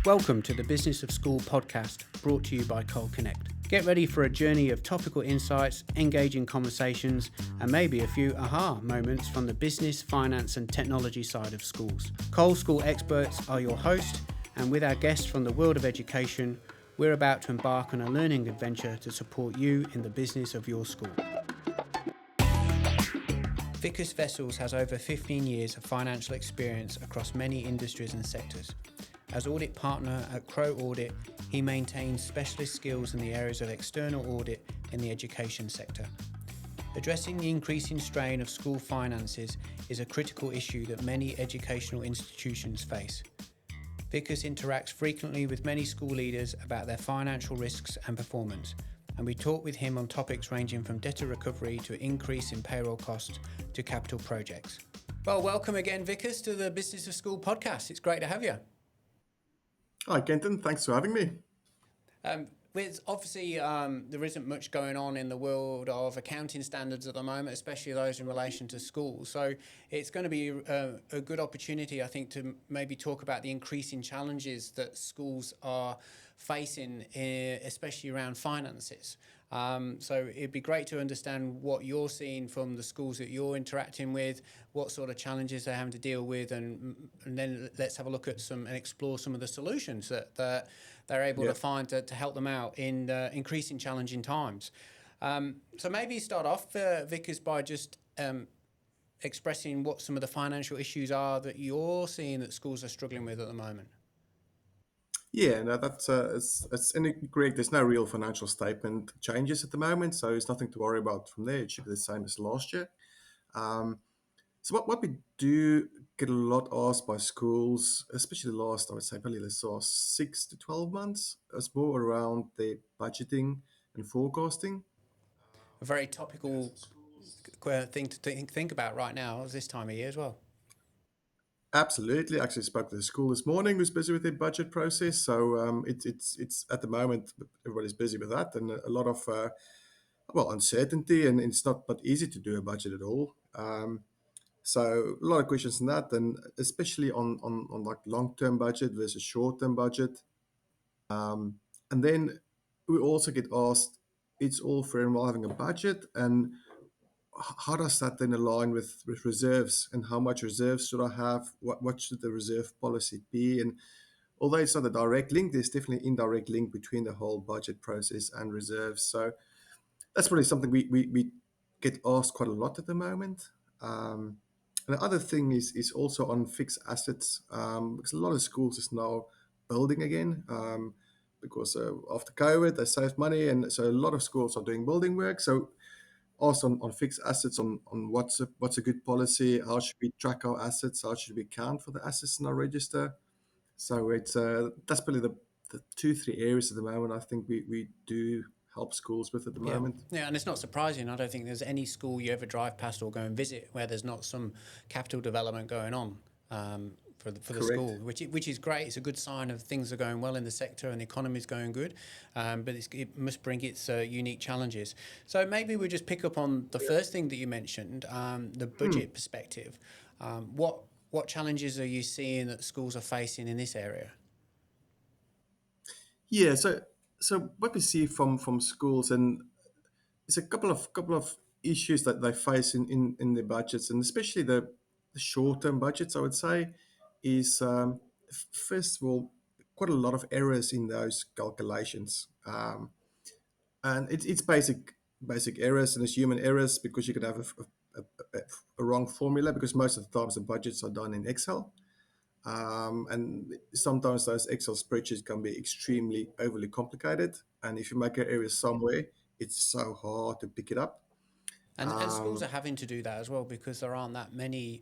Welcome to the Business of School podcast, brought to you by Coal Connect. Get ready for a journey of topical insights, engaging conversations, and maybe a few aha moments from the business, finance, and technology side of schools. Coal School experts are your host, and with our guests from the world of education, we're about to embark on a learning adventure to support you in the business of your school. Wicus Wessels has over 15 years of financial experience across many industries and sectors. As audit partner at Crow Audit, he maintains specialist skills in the areas of external audit in the education sector. Addressing the increasing strain of school finances is a critical issue that many educational institutions face. Wicus interacts frequently with many school leaders about their financial risks and performance, and we talk with him on topics ranging from debtor recovery to increase in payroll costs to capital projects. Well, welcome again, Wicus, to the Business of School podcast. It's great to have you. Hi, Kenton. Thanks for having me. With obviously there isn't much going on in the world of accounting standards at the moment, especially those in relation to schools. So it's going to be a good opportunity, I think, to maybe talk about the increasing challenges that schools are facing, especially around finances. So it'd be great to understand what you're seeing from the schools that you're interacting with, what sort of challenges they're having to deal with, and then let's have a look at some and explore some of the solutions that they're able to find to help them out in increasing challenging times. So maybe start off, Vickers, by just expressing what some of the financial issues are that you're seeing that schools are struggling with at the moment. Yeah, no, that's it's correct. There's no real financial statement changes at the moment, so there's nothing to worry about from there. It should be the same as last year. Um, so what we do get a lot asked by schools, especially the last, I would say, probably the last 6 to 12 months, is more around the budgeting and forecasting. A very topical thing to think about right now at this time of year as well. Absolutely. I actually spoke to the school this morning. Was busy with their budget process, so it's at the moment everybody's busy with that, and a lot of uncertainty, and it's not easy to do a budget at all. So a lot of questions on that, and especially on like long term budget versus short term budget. And then we also get asked, it's all fair and well having a budget, and how does that then align with reserves, and how much reserves should I have? What should the reserve policy be? And although it's not a direct link, there's definitely indirect link between the whole budget process and reserves. So that's probably something we get asked quite a lot at the moment. And the other thing is also on fixed assets, because a lot of schools is now building again, because after COVID they saved money, and so a lot of schools are doing building work. So also on fixed assets, on what's a good policy, how should we track our assets, how should we count for the assets in our register. So it's that's probably the 2-3 areas at the moment I think we do help schools with at the Yeah, moment. yeah, and it's not surprising. I don't think there's any school you ever drive past or go and visit where there's not some capital development going on for the school, Correct. which is great. It's a good sign of things are going well in the sector and the economy is going good, but it must bring its unique challenges. So maybe we just pick up on the first thing that you mentioned, the budget perspective. What challenges are you seeing that schools are facing in this area? Yeah, so what we see from schools, and it's a couple of issues that they face in the budgets, and especially the short term budgets, I would say, is first of all quite a lot of errors in those calculations. And it's basic errors, and it's human errors, because you could have a wrong formula, because most of the times the budgets are done in Excel. And sometimes those Excel spreadsheets can be extremely overly complicated, and if you make an error somewhere, it's so hard to pick it up. And schools um, are having to do that as well because there aren't that many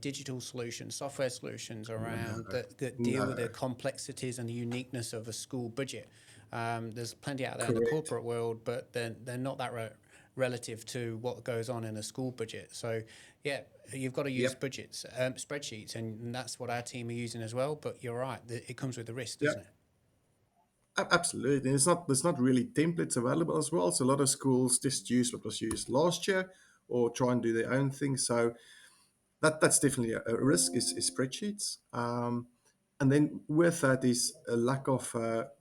digital solutions, software solutions no, around that deal with no, the complexities and the uniqueness of a school budget. There's plenty out there in the correct. corporate world, but they're not that relative to what goes on in a school budget. So, yeah, you've got to use Yep. budgets, spreadsheets, and that's what our team are using as well. But you're right, it comes with the risk, Yeah. doesn't it? Absolutely. And there's not really templates available as well. So a lot of schools just use what was used last year, or try and do their own thing. So that's definitely a risk, is spreadsheets. And then with that is a lack of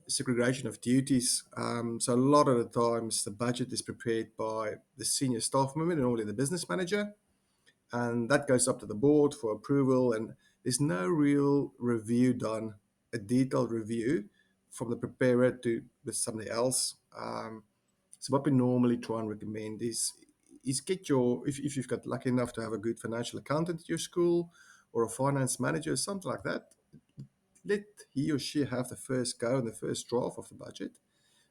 segregation of duties. So a lot of the times the budget is prepared by the senior staff member, normally the business manager, and that goes up to the board for approval. And there's no real review done, a detailed review from the preparer to with somebody else. So what we normally try and recommend is get your if you've got lucky enough to have a good financial accountant at your school or a finance manager or something like that, let he or she have the first go and the first draft of the budget,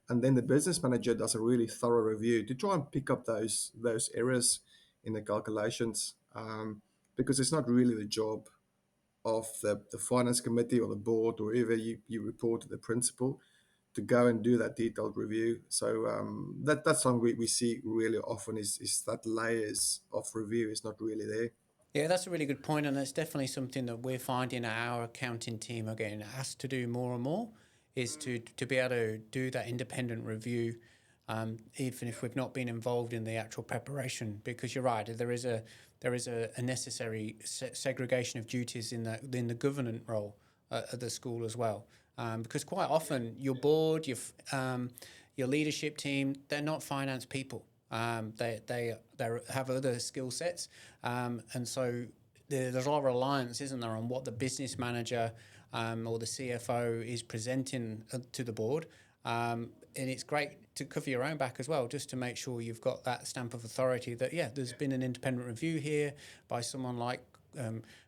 and then the business manager does a really thorough review to try and pick up those errors in the calculations, because it's not really the job of the finance committee or the board or whoever you report to the principal to go and do that detailed review. So that's something we see really often is that layers of review is not really there. Yeah, that's a really good point, and it's definitely something that we're finding our accounting team are getting asked to do more and more, is to be able to do that independent review, even if we've not been involved in the actual preparation. Because you're right, there is a necessary segregation of duties in the governance role at the school as well, because quite often your board, your leadership team, they're not finance people. They have other skill sets, and so there's a lot of reliance, isn't there, on what the business manager or the CFO is presenting to the board. And it's great to cover your own back as well, just to make sure you've got that stamp of authority that there's been an independent review here by someone like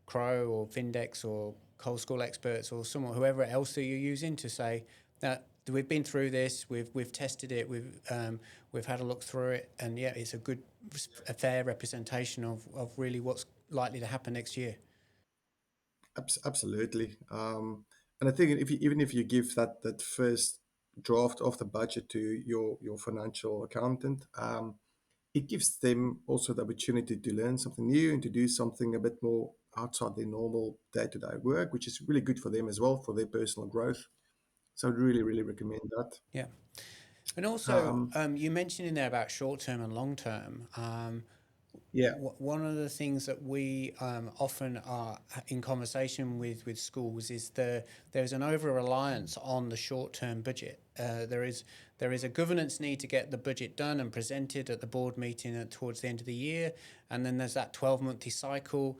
Crow or Vindex or Cold School Experts or someone whoever else that you're using to say that we've been through this, we've tested it, we've had a look through it, and it's a fair representation of really what's likely to happen next year. Absolutely. And I think even if you give that first draft of the budget to your financial accountant, it gives them also the opportunity to learn something new and to do something a bit more outside their normal day-to-day work, which is really good for them as well for their personal growth. So I'd really, really recommend that. Yeah. And also, Um, you mentioned in there about short term and long term. yeah, One of the things that we often are in conversation with schools is there's an over reliance on the short term budget. There is a governance need to get the budget done and presented at the board meeting towards the end of the year, and then there's that 12-monthly cycle.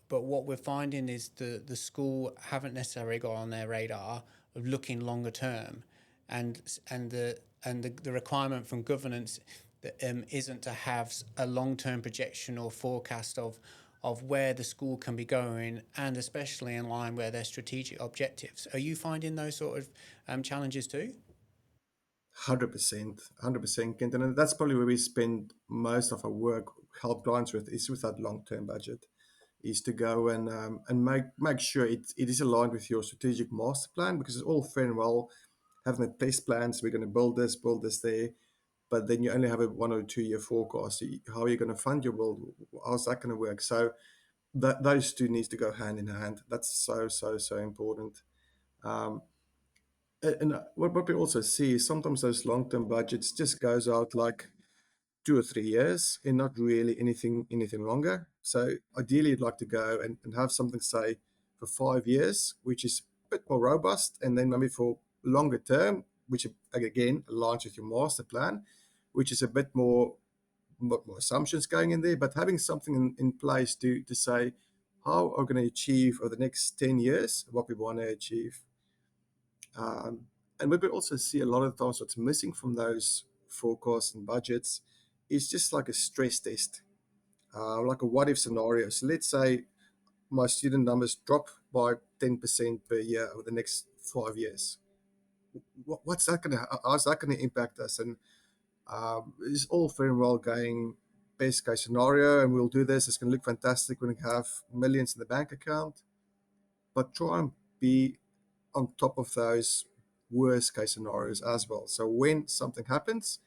But what we're finding is the school haven't necessarily got on their radar of looking longer term, and the requirement from governance that isn't to have a long term projection or forecast of where the school can be going, and especially in line with their strategic objectives. Are you finding those sort of challenges too? 100%, Kenton. And that's probably where we spend most of our work, help clients with, is with that long-term budget, is to go and make sure it is aligned with your strategic master plan, because it's all fair and well having the test plans. We're going to build this there, but then you only have a 1 or 2 year forecast. So how are you going to fund your build? How's that going to work? So those two needs to go hand in hand. That's so important. Um, and what we also see is sometimes those long-term budgets just goes out like 2 or 3 years and not really anything longer. So ideally, you'd like to go and have something say for 5 years, which is a bit more robust, and then maybe for longer term, which again aligns with your master plan, which is a bit more assumptions going in there, but having something in place to say how are we going to achieve over the next 10 years what we want to achieve. And what we also see a lot of times what's missing from those forecasts and budgets is just like a stress test, like a what if scenario. So let's say my student numbers drop by 10% per year over the next 5 years. What's that going to, how's that going to impact us? And it's all very well going best case scenario, and we'll do this. It's going to look fantastic when we have millions in the bank account, but try and be on top of those worst case scenarios as well. So when something happens,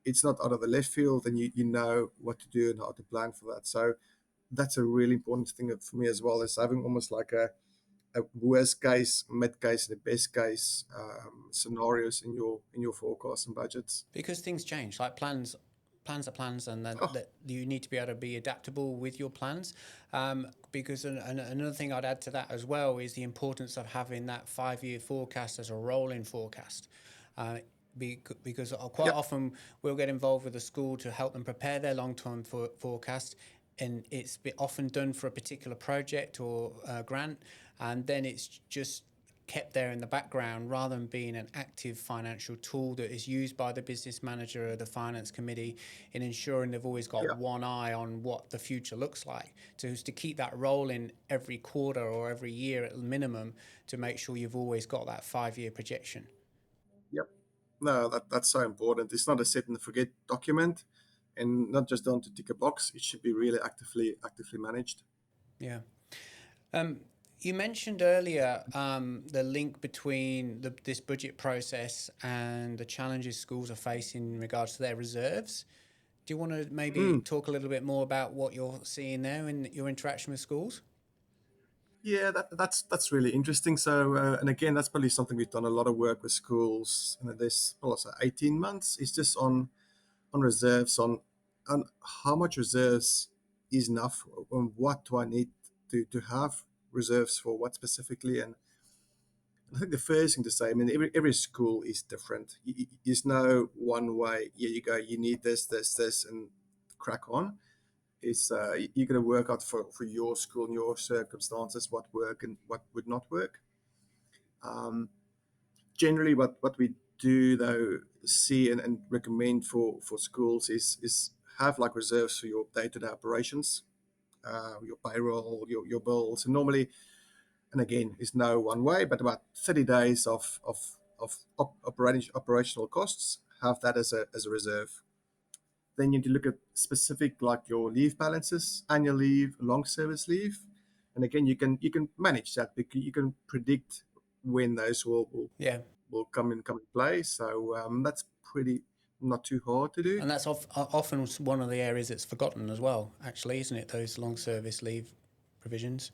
it's not out of the left field, and you know what to do and how to plan for that. So that's a really important thing for me as well, is having almost like a worst case, mid case, and the best case scenarios in your forecasts and budgets. Because things change, like plans plans are plans, and then Oh, that you need to be able to be adaptable with your plans. Because another thing I'd add to that as well is the importance of having that 5-year forecast as a rolling forecast. Uh, because quite yep, often we'll get involved with the school to help them prepare their long-term forecast, and it's often done for a particular project or grant, and then it's just kept there in the background rather than being an active financial tool that is used by the business manager or the finance committee in ensuring they've always got yeah. one eye on what the future looks like. To keep that rolling every quarter or every year at minimum to make sure you've always got that 5-year projection. Yep. No, that's so important. It's not a set and forget document, and not just done to tick a box. It should be really actively managed. Yeah. Um, you mentioned earlier the link between this budget process and the challenges schools are facing in regards to their reserves. Do you want to maybe Mm. talk a little bit more about what you're seeing there in your interaction with schools? Yeah, that's really interesting. So, and again, that's probably something we've done a lot of work with schools in this, well, also 18 months. It's just on reserves, on how much reserves is enough, on what do I need to have reserves for, what specifically. And I think the first thing to say, I mean, every school is different. There's no one way. Yeah, you go, you need this, and crack on. It's you're going to work out for your school and your circumstances what work and what would not work. Um, Generally, what we do though see and recommend for schools is have like reserves for your day-to-day operations, your payroll, your bills, and normally, and again, it's no one way, but about 30 days of operational costs. Have that as a reserve. Then you need to look at specific like your leave balances, annual leave, long service leave, and again, you can manage that because you can predict when those Yeah, will come in play. So that's pretty not too hard to do. and that's often one of the areas that's forgotten as well, actually, isn't it? Those long service leave provisions.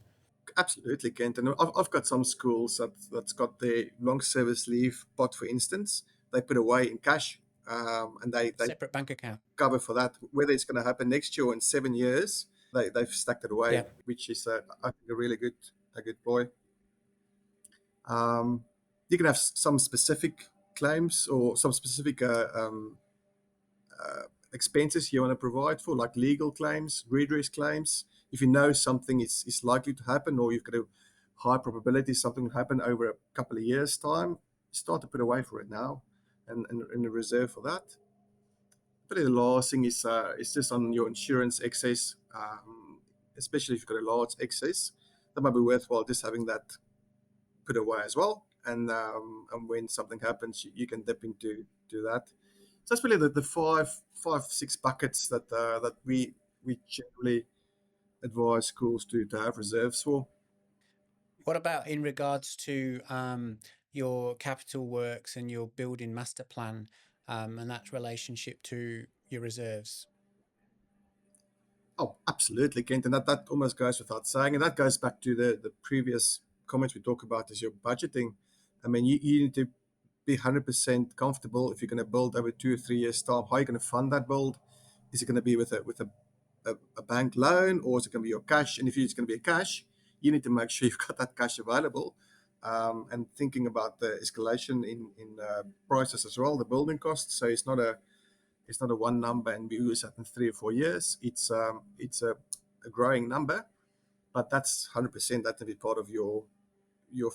Absolutely, Kent. And I've got some schools that's got their long service leave pot, for instance. They put away in cash, and they Separate bank account. cover for that. Whether it's going to happen next year or in 7 years, they've stacked it away, Yeah. which is I think a good ploy. Um, you can have some specific claims or some specific uh, expenses you want to provide for, like legal claims, redress claims. If you know something is likely to happen, or you've got a high probability something will happen over a couple of years' time, start to put away for it now, and a reserve for that. But the last thing is just on your insurance excess, especially if you've got a large excess. That might be worthwhile just having that put away as well. And when something happens, you can dip into that. So that's really the five six buckets that we generally advise schools to have reserves for. What about in regards to your capital works and your building master plan, and that relationship to your reserves? Oh, absolutely, Kent, and that almost goes without saying, and that goes back to the previous comments we talk about is your budgeting. I mean, you need to be 100% comfortable if you're going to build over 2 or 3 years time. How are you going to fund that build? Is it going to be with a bank loan, or is it going to be your cash? And if it's going to be a cash, you need to make sure you've got that cash available. And thinking about the escalation in prices as well, the building costs. So it's not a one number and we use that in 3 or 4 years. It's a growing number, but that's 100% that to be part of your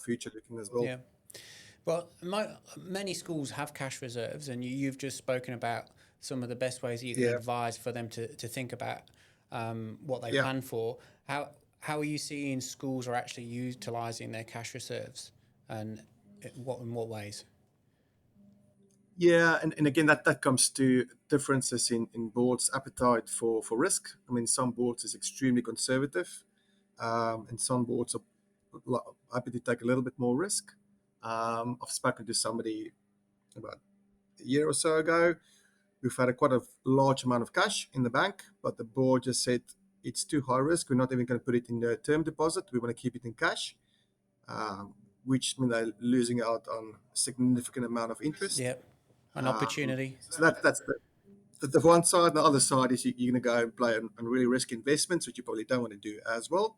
future looking as well. Yeah. Well, many schools have cash reserves, and you've just spoken about some of the best ways that you can Yeah, advise for them to think about what they yeah. plan for. How are you seeing schools are actually utilising their cash reserves, and in what ways? Yeah, and again, that comes to differences in boards' appetite for risk. I mean, some boards is extremely conservative, and some boards are happy to take a little bit more risk. I've spoken to somebody about a year or so ago. We've had quite a large amount of cash in the bank, but the board just said it's too high risk. We're not even going to put it in the term deposit. We want to keep it in cash, um, which means they're losing out on a significant amount of interest. Yeah, an opportunity. So that's the the one side, and the other side is you're going to go and play on really risky investments, which you probably don't want to do as well.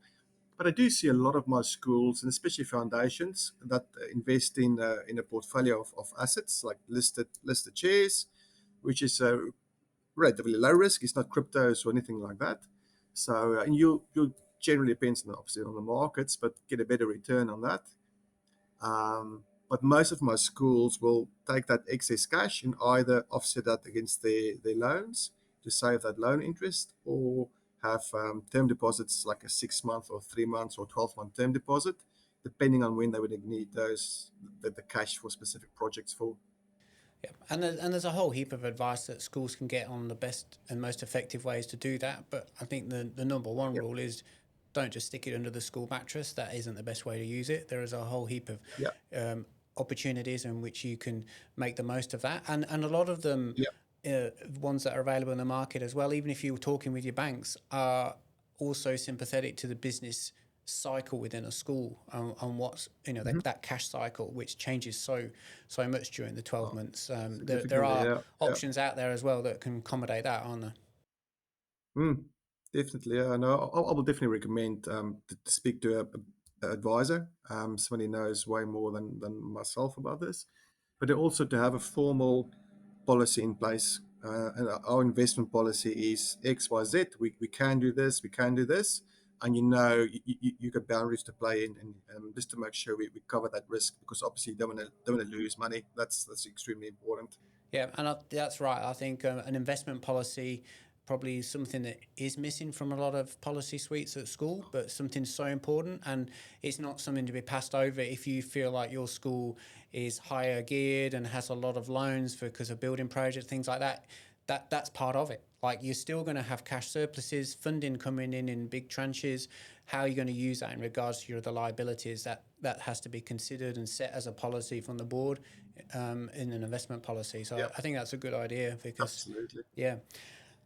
But I do see a lot of my schools, and especially foundations, that invest in a portfolio of assets like listed shares, which is relatively low risk. It's not cryptos or anything like that. So and you'll generally depends on obviously on the markets, but get a better return on that. But most of my schools will take that excess cash and either offset that against their loans to save that loan interest, or have term deposits like a 6 month or 3 months or 12-month term deposit, depending on when they would need the cash for specific projects for. Yeah, and there's a whole heap of advice that schools can get on the best and most effective ways to do that. But I think the number one Yep. rule is don't just stick it under the school mattress. That isn't the best way to use it. There is a whole heap of Yeah. opportunities in which you can make the most of that, and a lot of them, Yeah. ones that are available in the market as well. Even if you're talking with your banks, are also sympathetic to the business cycle within a school, on what's Hmm. that cash cycle, which changes so much during the 12 Oh, months. There significantly. are Yeah. Yeah. options out there as well that can accommodate that, aren't there? Mm, definitely, yeah. No, I will definitely recommend to speak to a advisor, someone who knows way more than myself about this, but then also to have a formal policy in place. And our investment policy is X, Y, Z. We can do this, we can do this, and you got boundaries to play in, and just to make sure we cover that risk, because obviously you don't want to lose money. That's extremely important. Yeah, and that's right. I think an investment policy probably is something that is missing from a lot of policy suites at school, but something so important, and it's not something to be passed over if you feel like your school is higher geared and has a lot of loans because of building projects, things like that. That's part of it. Like, you're still going to have cash surpluses, funding coming in big tranches. How are you going to use that in regards to your other liabilities? That has to be considered and set as a policy from the board, in an investment policy. So Yeah, I think that's a good idea because, absolutely. yeah.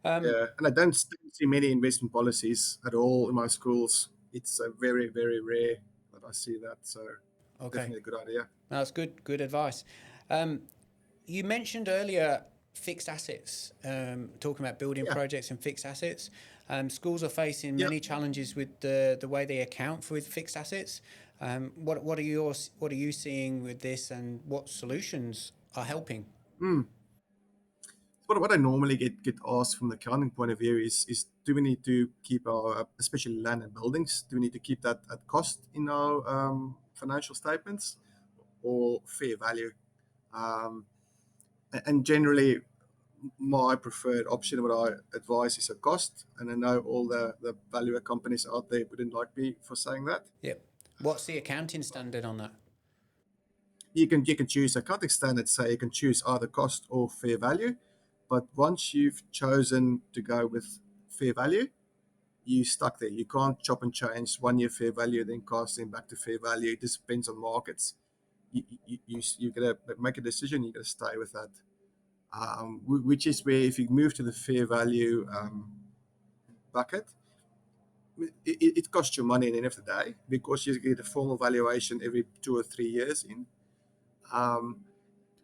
Yeah, and I don't see many investment policies at all in my schools. It's very, very rare that I see that. So Okay, definitely a good idea. that's good advice. Um, you mentioned earlier fixed assets, talking about building Yeah, projects and fixed assets. Schools are facing yeah. many challenges with the way they account for fixed assets. What are you seeing with this, and what solutions are helping? Mm. What I normally get asked from the accounting point of view is do we need to keep our, especially land and buildings, do we need to keep that at cost in our financial statements or fair value? Um, and generally, my preferred option, what I advise, is a cost. And I know all the valuer companies out there wouldn't like me for saying that. Yep. What's the accounting standard on that? You can choose accounting standards, say you can choose either cost or fair value. But once you've chosen to go with fair value, you stuck there. You can't chop and change 1 year fair value, then cost, then back to fair value. It just depends on markets. You gotta make a decision. You gotta stay with that. Which is where if you move to the fair value bucket, it costs you money at the end of the day, because you get a formal valuation every 2 or 3 years in. Um,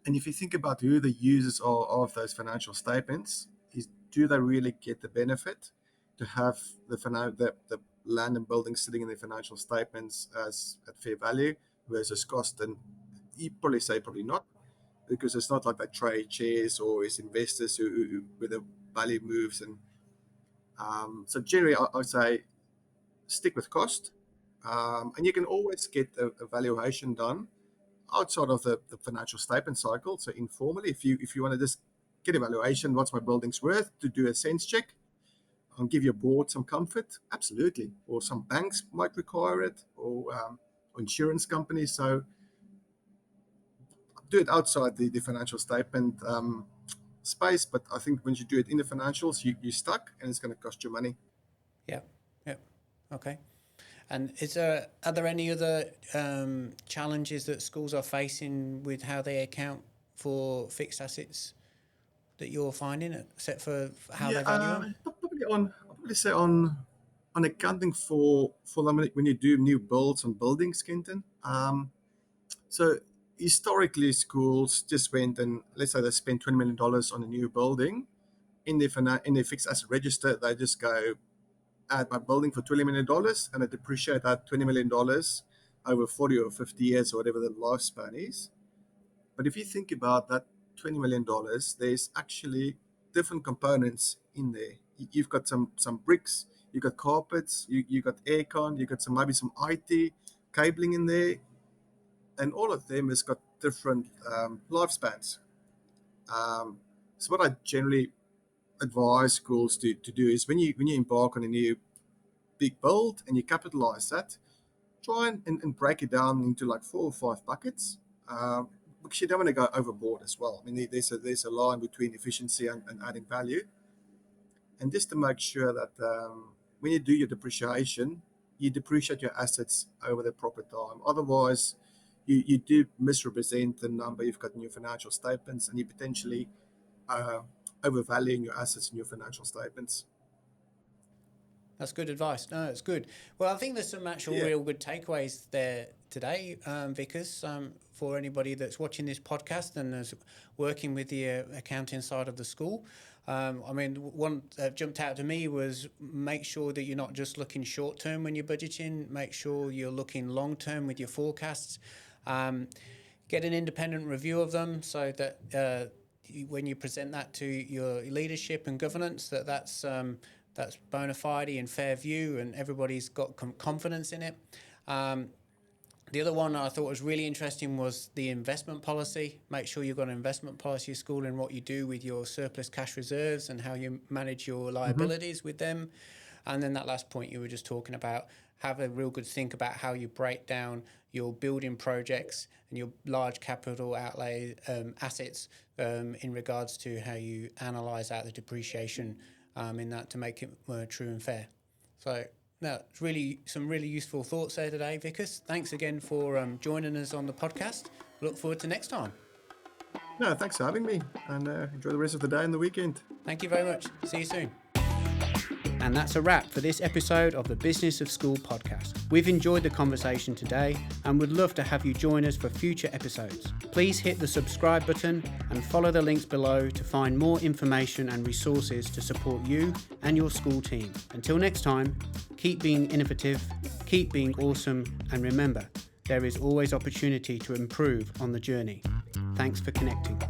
and if you think about who the users are of those financial statements, is do they really get the benefit to have the land and buildings sitting in their financial statements as at fair value versus cost? And you probably say probably not, because it's not like they trade shares or it's investors where the value moves. And so generally, I would say stick with cost, and you can always get a valuation done outside of the financial statement cycle. So informally, if you want to just get a valuation, what's my building's worth, to do a sense check and give your board some comfort, absolutely. Or some banks might require it, or insurance companies. So do it outside the financial statement space. But I think when you do it in the financials, you're stuck, and it's going to cost you money. Yeah. Yeah. Okay. And are there any other challenges that schools are facing with how they account for fixed assets that you're finding, except for how Yeah, they value them? I'll probably say on accounting for them when you do new builds on buildings, Kenton. So historically, schools just went and let's say they spent $20 million on a new building. in their fixed asset register, they just go add my building for $20 million and I depreciate that $20 million over 40 or 50 years or whatever the lifespan is. But if you think about that $20 million, there's actually different components in there. You've got some bricks, you've got carpets, you got aircon, you got maybe some IT cabling in there, and all of them has got different lifespans. So what I generally advise schools to do is when you embark on a new big build and you capitalize that, try and break it down into like 4 or 5 buckets, because you don't want to go overboard as well. I mean, there's a line between efficiency and adding value, and just to make sure that when you do your depreciation, you depreciate your assets over the proper time. Otherwise, you do misrepresent the number you've got in your financial statements, and you potentially overvaluing your assets in your financial statements. That's good advice. No, it's good. Well, I think there's some actual real good takeaways there today, Wicus, for anybody that's watching this podcast and is working with the accounting side of the school. I mean, one that jumped out to me was make sure that you're not just looking short term when you're budgeting. Make sure you're looking long term with your forecasts. Get an independent review of them so that when you present that to your leadership and governance, that's bona fide and fair view, and everybody's got confidence in it. The other one I thought was really interesting was the investment policy. Make sure you've got an investment policy at school and what you do with your surplus cash reserves and how you manage your liabilities with them. And then that last point you were just talking about, have a real good think about how you break down your building projects and your large capital outlay assets in regards to how you analyse out the depreciation in that to make it true and fair. So it's really some really useful thoughts there today, Wicus. Thanks again for joining us on the podcast. Look forward to next time. No, thanks for having me, and enjoy the rest of the day and the weekend. Thank you very much. See you soon. And that's a wrap for this episode of the Business of School podcast. We've enjoyed the conversation today and would love to have you join us for future episodes. Please hit the subscribe button and follow the links below to find more information and resources to support you and your school team. Until next time, keep being innovative, keep being awesome, and remember, there is always opportunity to improve on the journey. Thanks for connecting.